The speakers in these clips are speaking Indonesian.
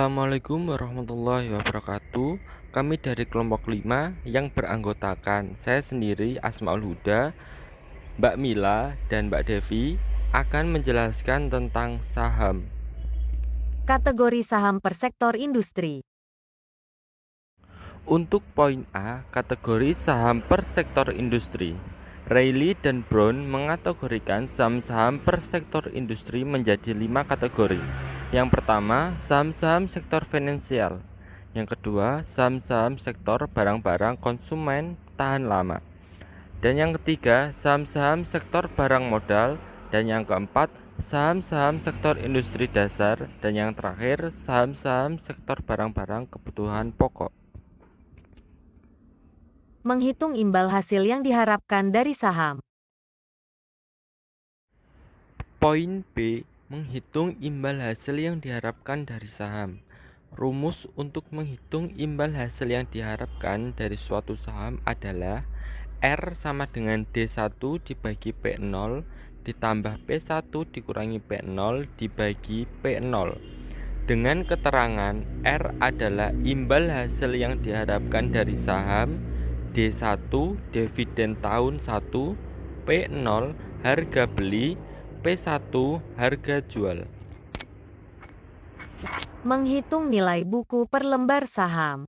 Assalamualaikum warahmatullahi wabarakatuh. Kami dari kelompok 5 yang beranggotakan saya sendiri Asmaul Huda, Mbak Mila, dan Mbak Devi akan menjelaskan tentang saham. Kategori saham per sektor industri. Untuk poin A, kategori saham per sektor industri. Reilly dan Brown mengategorikan saham-saham per sektor industri menjadi 5 kategori. Yang pertama, saham-saham sektor finansial. Yang kedua, saham-saham sektor barang-barang konsumen tahan lama. Dan yang ketiga, saham-saham sektor barang modal. Dan yang keempat, saham-saham sektor industri dasar. Dan yang terakhir, saham-saham sektor barang-barang kebutuhan pokok. Menghitung imbal hasil yang diharapkan dari saham. Poin B. Menghitung imbal hasil yang diharapkan dari saham. Rumus untuk menghitung imbal hasil yang diharapkan dari suatu saham adalah R sama dengan D1 dibagi P0 ditambah P1 dikurangi P0 dibagi P0. Dengan keterangan R adalah imbal hasil yang diharapkan dari saham, D1 dividen tahun 1, P0 harga beli, P1 harga jual. Menghitung nilai buku per lembar saham.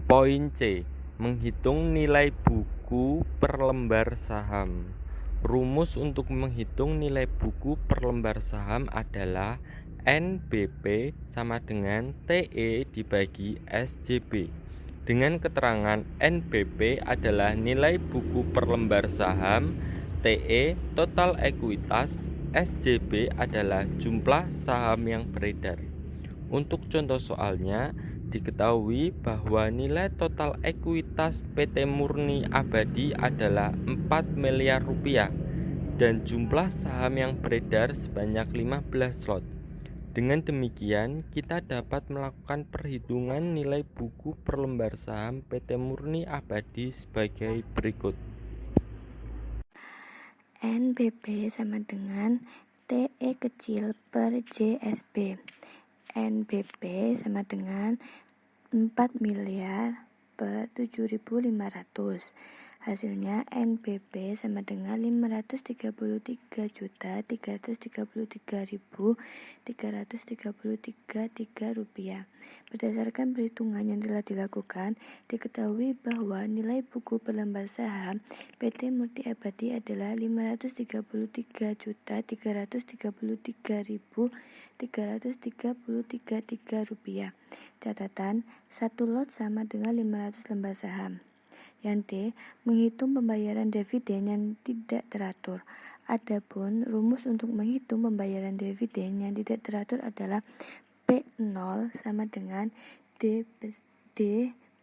Poin C. Menghitung nilai buku per lembar saham. Rumus untuk menghitung nilai buku per lembar saham adalah NBP sama dengan TE dibagi SJB. Dengan keterangan NBP adalah nilai buku per lembar saham, TE total ekuitas, SJB adalah jumlah saham yang beredar. Untuk contoh soalnya, diketahui bahwa nilai total ekuitas PT Murni Abadi adalah 4 miliar rupiah dan jumlah saham yang beredar sebanyak 15 slot. Dengan demikian, kita dapat melakukan perhitungan nilai buku per lembar saham PT Murni Abadi sebagai berikut. NBP sama dengan TE kecil per JSB. NBP sama dengan 4 miliar per 7.500. Hasilnya NBP sama dengan 533.333.333 rupiah. Berdasarkan perhitungan yang telah dilakukan, diketahui bahwa nilai buku per lembar saham PT Murni Abadi adalah 533.333.333 rupiah. Catatan, satu lot sama dengan 500 lembar saham. Yang D. Menghitung pembayaran dividen yang tidak teratur. Adapun rumus untuk menghitung pembayaran dividen yang tidak teratur adalah P0 sama dengan D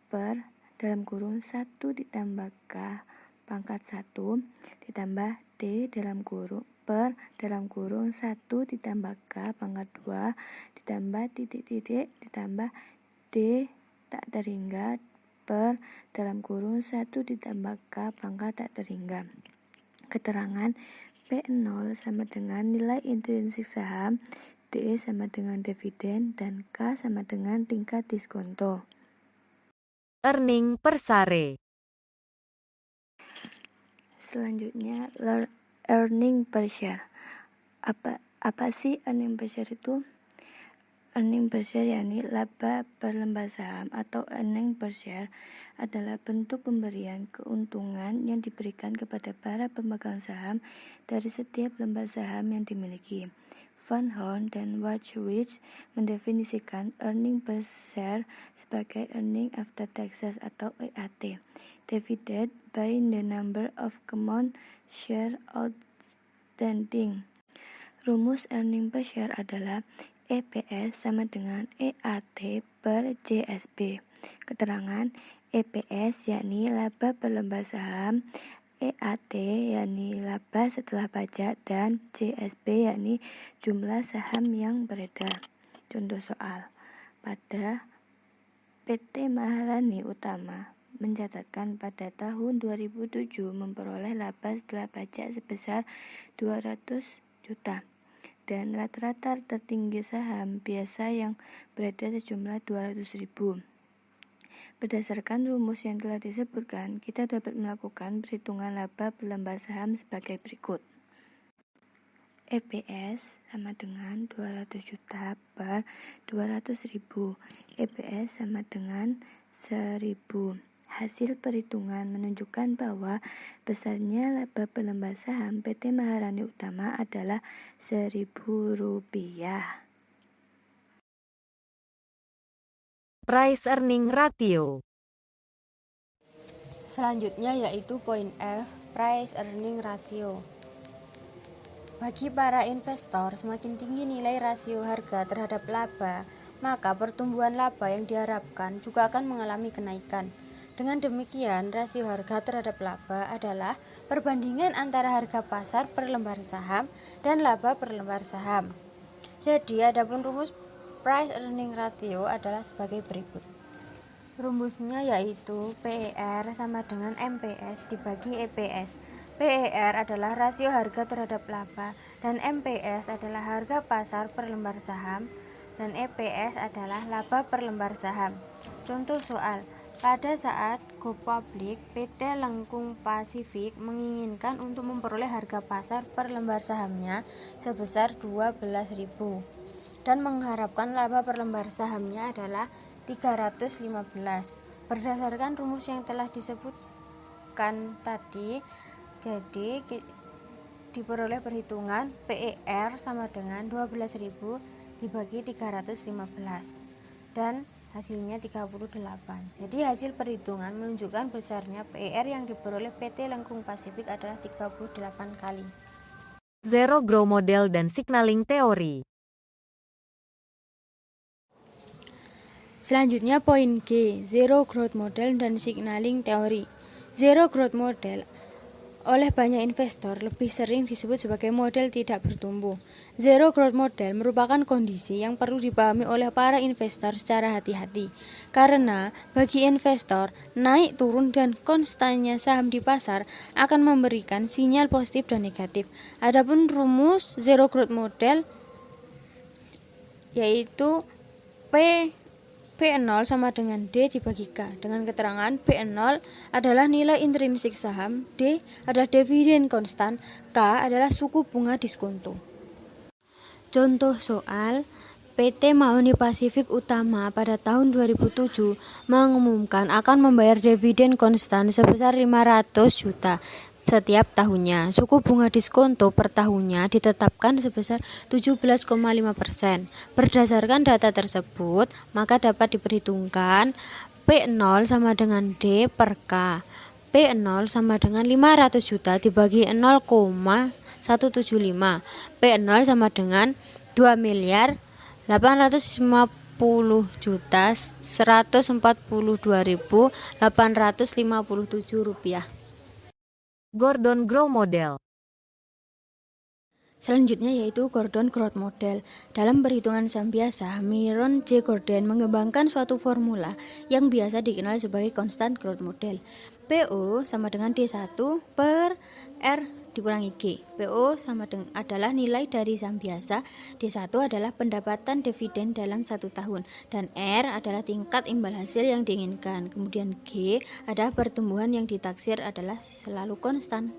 per dalam kurung 1 ditambah K pangkat 1 ditambah D dalam kurung per dalam kurung 1 ditambah K pangkat 2 ditambah titik-titik ditambah D tak terhingga per dalam kurung 1 ditambah K pangkat tak terhingga. Keterangan P0 sama dengan nilai intrinsik saham, D sama dengan dividen, dan K sama dengan tingkat diskonto. Earning per share. Selanjutnya, earning per share. Apa sih earning per share itu? Earning per share yakni laba per lembar saham atau earning per share adalah bentuk pemberian keuntungan yang diberikan kepada para pemegang saham dari setiap lembar saham yang dimiliki. Van Horn dan Waterwich mendefinisikan earning per share sebagai earning after taxes atau EAT, divided by the number of common share outstanding. Rumus earning per share adalah EPS sama dengan EAT per JSB. Keterangan EPS yakni laba per lembar saham, EAT yakni laba setelah pajak, dan JSB yakni jumlah saham yang beredar. Contoh soal. Pada PT Maharani Utama mencatatkan pada tahun 2007 memperoleh laba setelah pajak sebesar 200 juta. dan rata-rata tertinggi saham biasa yang berada sejumlah 200.000. Berdasarkan rumus yang telah disebutkan, kita dapat melakukan perhitungan laba per lembar saham sebagai berikut. EPS sama dengan 200 juta per 200.000. EPS sama dengan 1.000. Hasil perhitungan menunjukkan bahwa besarnya laba per lembar saham PT Maharani Utama adalah Rp1.000. Price earning ratio. Selanjutnya yaitu poin F, price earning ratio. Bagi para investor, semakin tinggi nilai rasio harga terhadap laba, maka pertumbuhan laba yang diharapkan juga akan mengalami kenaikan. Dengan demikian, rasio harga terhadap laba adalah perbandingan antara harga pasar per lembar saham dan laba per lembar saham. Jadi, adapun rumus price earning ratio adalah sebagai berikut. Rumusnya yaitu PER sama dengan MPS dibagi EPS. PER adalah rasio harga terhadap laba dan MPS adalah harga pasar per lembar saham dan EPS adalah laba per lembar saham. Contoh soal, pada saat go public, PT Lengkung Pasifik menginginkan untuk memperoleh harga pasar per lembar sahamnya sebesar 12.000 dan mengharapkan laba per lembar sahamnya adalah 315. Berdasarkan rumus yang telah disebutkan tadi, jadi diperoleh perhitungan PER sama dengan 12.000 dibagi 315 dan hasilnya 38. Jadi hasil perhitungan menunjukkan besarnya PER yang diperoleh PT Lengkung Pasifik adalah 38 kali. Zero Growth Model dan Signaling Teori. Selanjutnya poin G, Zero Growth Model dan Signaling Teori. Zero Growth Model oleh banyak investor lebih sering disebut sebagai model tidak bertumbuh. Zero Growth Model merupakan kondisi yang perlu dipahami oleh para investor secara hati-hati. Karena bagi investor, naik turun dan konstannya saham di pasar akan memberikan sinyal positif dan negatif. Adapun rumus Zero Growth Model yaitu P0 sama dengan D dibagi K, dengan keterangan P0 adalah nilai intrinsik saham, D adalah dividen konstan, K adalah suku bunga diskonto. Contoh soal, PT Mahoni Pasifik Utama pada tahun 2007 mengumumkan akan membayar dividen konstan sebesar 500 juta setiap tahunnya. Suku bunga diskonto per tahunnya ditetapkan sebesar 17,5%. Berdasarkan data tersebut, maka dapat diperhitungkan P0 sama dengan D per K. P0 sama dengan 500 juta dibagi 0,175. P0 sama dengan 2 miliar 850 juta 142.857 rupiah. Gordon Growth Model. Selanjutnya yaitu Gordon Growth Model. Dalam perhitungan saham biasa, Myron J. Gordon mengembangkan suatu formula yang biasa dikenal sebagai Constant Growth Model. PO sama dengan D1 per R dikurangi G. PO sama dengan adalah nilai dari saham biasa, D1 adalah pendapatan dividen dalam 1 tahun, dan R adalah tingkat imbal hasil yang diinginkan. Kemudian G adalah pertumbuhan yang ditaksir adalah selalu konstan.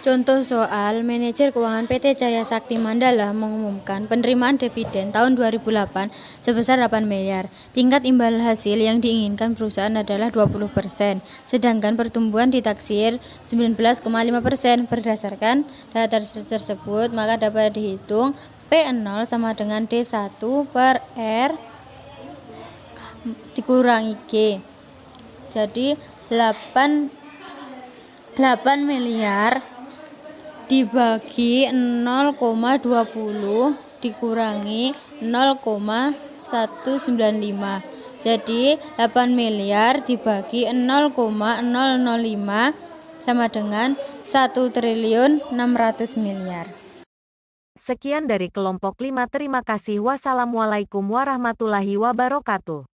Contoh soal, manajer keuangan PT Jaya Sakti Mandala mengumumkan penerimaan dividen tahun 2008 sebesar 8 miliar. Tingkat imbal hasil yang diinginkan perusahaan adalah 20%, sedangkan pertumbuhan ditaksir 19,5%. Berdasarkan data tersebut, maka dapat dihitung P0 sama dengan D1 per R dikurangi G. Jadi 8 miliar dibagi 0,20 dikurangi 0,195. Jadi 8 miliar dibagi 0,005 sama dengan 1.600 miliar. Sekian dari kelompok 5. Terima kasih. Wassalamualaikum warahmatullahi wabarakatuh.